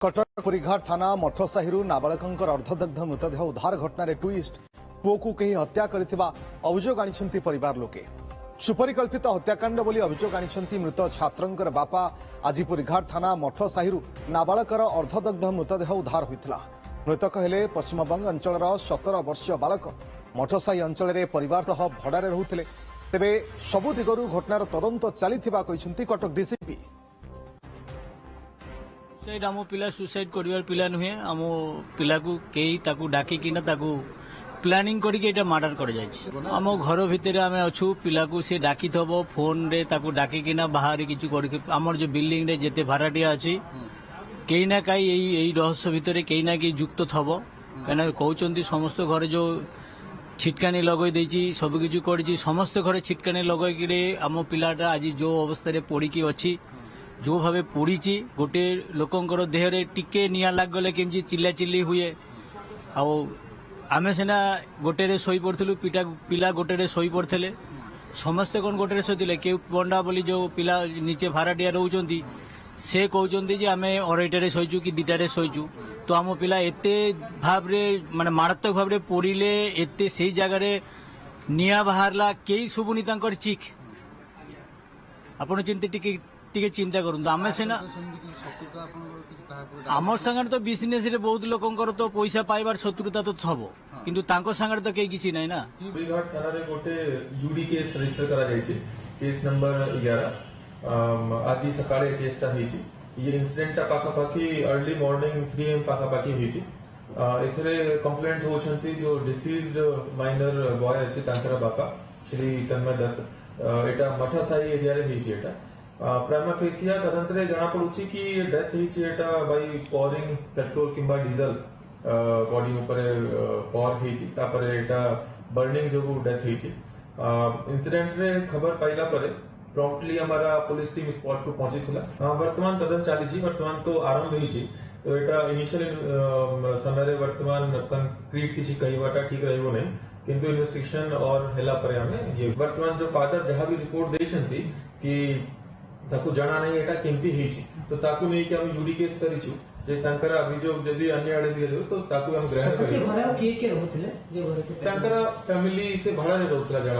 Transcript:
कटक पुरीघाट थाना मठसाही नाबालक अर्धदग्ध मृतदेह उद्धार घटन ट्विस्ट पुओ को कहीं हत्या करथिबा अभियोग आनिछंती परिवार लोके सुपरिकल्पित हत्याकांड बोली अभियोग आनिछंती मृत छात्रंकर बापा आज पुरीघाट थाना मठसाही नाबालकर अर्धदग्ध मृतदेह उद्धार होइतिला। मृतक हेले पश्चिमबंग अंचलर 17 वर्षीय बालक मठसाही अंचल में परिवार सह भड़ारे रहुथिले। तेबे सबु दिगरु घटनार तदंत चलिथिबा कहिसंती कटक डीसीपी। सुसाइड आम पिला सुसाइड कर पिला नुहे आम पिला को कई ताकू डाकिना ताकू प्लानिंग करके मर्डर कर जाए। आम घर भितर आम अच्छू पिला को सी डाकी थब फोन रे ताकू डाकिना बाहर किसी आमर जो बिल्डिंग रे जेते भाड़ाटिया अच्छी कई ना कई यही रहस्य भितर कई ना कई युक्त थब कहीं कहते समस्त घर जो छिटकानी लगई देछि सब किछु करछि समस्त घर छिटकानी लगई आम पिलाटा आज जो अवस्था पड़ी अच्छी जो भावे पोड़ी गोटे लोकंर देहरे टिके निया लाग गले केमजी चिल्ला चिल्ली हुए आमे सिना गोटे शोई पड़ू पिला गोटे शोई पड़ते समस्ते कौन गोटे शोते के पंडा बोली जो पिला नीचे भाड़ाटिया रोचंती से कहते आम अढ़ईटे शोचु कि दुटारे शोचु तो आम पिला एते भाव माने मारात्मक भाव पोड़े एते से जगार निया बाहरला कई शुभुनी चिख आपण टिके चिंता करूँ आम सीना आम सागर तो बिजनेस रे बहुत लोकंर तो पैसा पाइबार शत्रुता तो थब किंतु तांको सागर तो कई किसी नहीं ना। पुरीघाट थाना रे गोटे यूडी केस रजिस्टर करा जायछि केस नंबर 11 आज सकाळे केसटा हिछि ये इंसिडेंट पाखा पाखी अर्ली मॉर्निंग 3 AM पाखा पाखी हिछि एथरे कंप्लेंट होछंती जो डिसीज्ड माइनर बॉय अछि तांकर बापा श्री तन्मय दत्त एटा मठसाही एरिया रे हिछि एटा प्राइमा फेसिया तदंतरे जना पड़ुछि कि डेथ हिछि एटा बाय पोरिंग पेट्रोल किंबा डीजल बॉडी ऊपर पॉर हिछि तापरे एटा बर्निंग जो डेथ हिछि इंसिडेंट रे खबर पाइला परे प्रॉम्प्टली हमारा पुलिस टीम स्पॉट को पहुंची थिला। वर्तमान तदन चली वर्तमान तो आरंभ हिछि तो एटा इनिशियल समय रे वर्तमान कंक्रीट किछि कई बाटा ठीक रहबो नै किंतु इन्वेस्टिगेशन और हेला परे हमें ये वर्तमान जो फादर जहां भी रिपोर्ट देछंती कि ताकू जाना नहीं एटा केमती हिछि तो ताकू नै कि हम यूडी केस करिछु जे तांकर अभियोग जदी अन्य आडे दिले तो ताकू हम ग्रहण करिछु। से घरे के रहउथिले जे घरे से तांकर फैमिली से भाड़ा रे रहउथिला जाना